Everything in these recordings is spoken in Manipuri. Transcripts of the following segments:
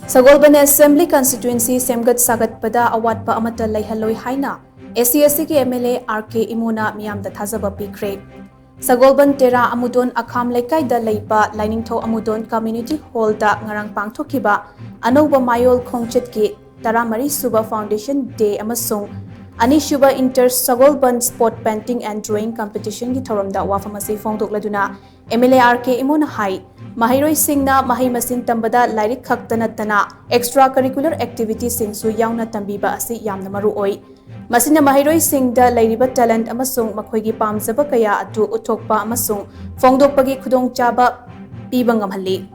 Sagolband Assembly Constituency Semgat Sagatpada Awatpa Amatta Leihalloi haina asigi MLA RK Imo na meeyam da thajaba pikhre. Sagolband Tera Amudon Akham Lekai da Leiba Lainingtho Amudon Community Hall da ngarang pangthokiba Anauba Mayol Khongchet ki Taramari Suba Foundation Day amasung Ani Shuba Inter Sagolband Sport Painting and Drawing Competition ki thoramda wafamasi fongdokladuna MLA RK Imo na hai Mahiroi Singna Mahi Masin Tambada Lairik Khaktanatana extracurricular activities Singsu Yauna Tambiba Asi Yamna Maru Oi. Masina Mahiroi Singda Lairiba Talent Amasung Makhoigi Pamzaba Kaya Atu Utokpa Amasung Fongdokpagi Khudong Chaba Pibangamhali.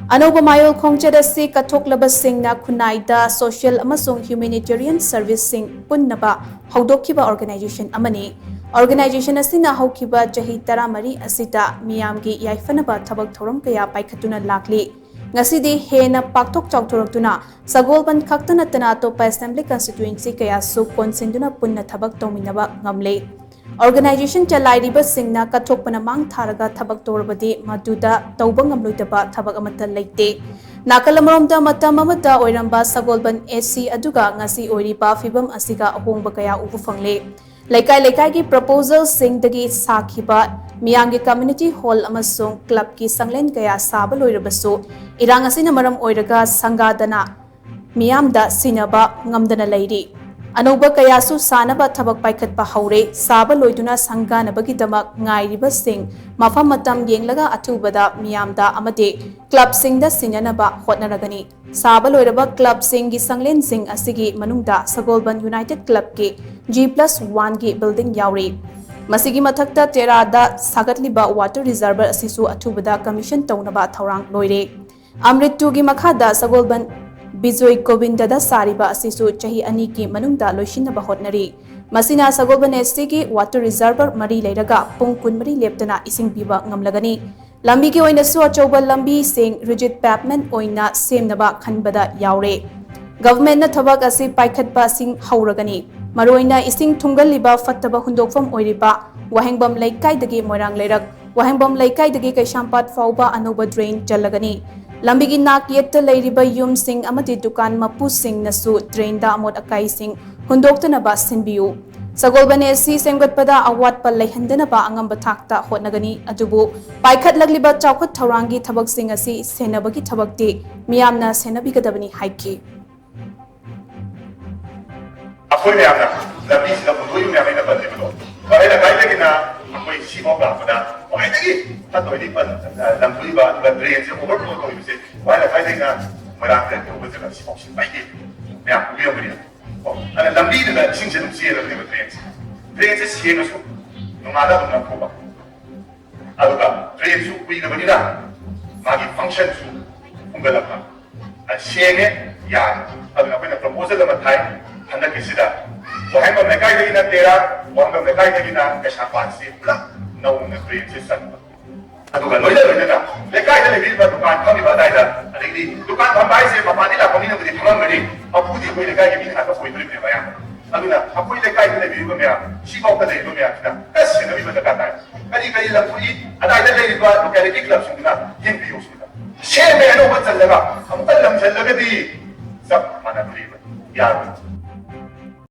Anauba Mayol Khongchet asi Kathoklaba Singna Khunaida Social Amasung Humanitarian Service Sing Punnaba Haudokiba Organization Amani. Organization asina haukiba jahi taramari asita miyamgi yaifanaba thabak thoram kaya paikhatuna lakli ngasidi hena pakthok chawthoraktuna Sagolband khaktanatana to assembly constituency kaya su konsinduna punna thabak tawminaba ngamle organization chalairiba singna kathokpana mang tharaga thabak torabadi maduda tawba ngamloitaba thabak amatta leite nakalamromda matam amata oiramba Sagolband AC aduga ngasi oiriba fibam asiga ahongba kaya ubu fangle Laikai ki proposal sing dagi sakhiba miyamgi community hall amasung club ki sanglen kaya saba loirabasu irang asina maram oiraga sangadana miyamda sinaba ngamdana leiri anuba kaya su sanaba thabak paikhatpa haure saba loiduna sanganabagi damak ngairiba sing mafam matam yenglaga athubada miyamda amate club sing da sinyanaba hotnaragani saba loiraba club sing gi sanglen sing asigi manungda Sagolband United Club ki G+1 ki building yauri masigi mathakta terada sagatliba water reservoir asisu athubada commission taunaba thaurang loire amritu gi makhada Sagolband Bijoy Govinda da sariba asisu chahi ani ki manungda loishinaba hotnari masina Sagolband SC ki water reservoir mari leiraga pung kun mari leptana ising piba ngamlagani lambi ki oina su achauba lambi sing rigid pavement oina semnaba khanbada yaure government na thabak asi paikhatpa sing hauragani Maroina ising thungalliba fattaba hundokfam oiriba wahengbam laikai dagi moirang leirak wahengbam laikai dagi kaishampat fauba anoba drain jalagani lambigi nak yetta leiriba yum sing amati dukan mapu sing nasu drain da amot akai sing hundoktana ba sinbiu Sagolband AC Sagatpada Awatpa Leihalloi ba angamba thakta hotnagani adubu paikhat lagliba chawkhat thaurangi thabak sing asi senabagi thabakti miyamna senabigadabani haiki Aku ini apa? Tapi sudah butuh ini apa yang dapat dibuat. Kalau ada kaitan kita, aku ini siapa pada. Oh ini lagi, satu ini pun dalam tulisan berdrain semua orang tahu itu. Kalau ada kaitan kita, merangkak itu betul siapa sih baik. Ni aku biar beri. Oh, ada lambi itu dah sing senum sih dalam berdrain. Drain itu sih masuk. Nungada tu nak kuba. Aduh kan, drain itu kuih tu beri dah. Magi function itu unggalakkan. Sihnya ya, aduh apa yang proposal dalam thai. Anda kisida, wahai mereka ini nak tera, wahai mereka ini nak kesempatan sih, lah, naung nak beri sesuatu. Aduh kan, loilah nak, mereka ini lebih berdukaan, kami badai dah, ada ini, dukaan tambahin sih, bapa ni lah, kami nak beri tolong beri, aku di kau mereka ini nak kau beri beri bayar. Aduh nak, aku mereka ini lebih berbayar, si kau kena lebih berbayar, kita, kasih lebih berdekat. Kali lah kau ini, ada lebih berbayar, lokaliti club sudah, yang bius sudah. Share dengan orang jalan, kamu kan dalam jalan di, sab mana beri, ya.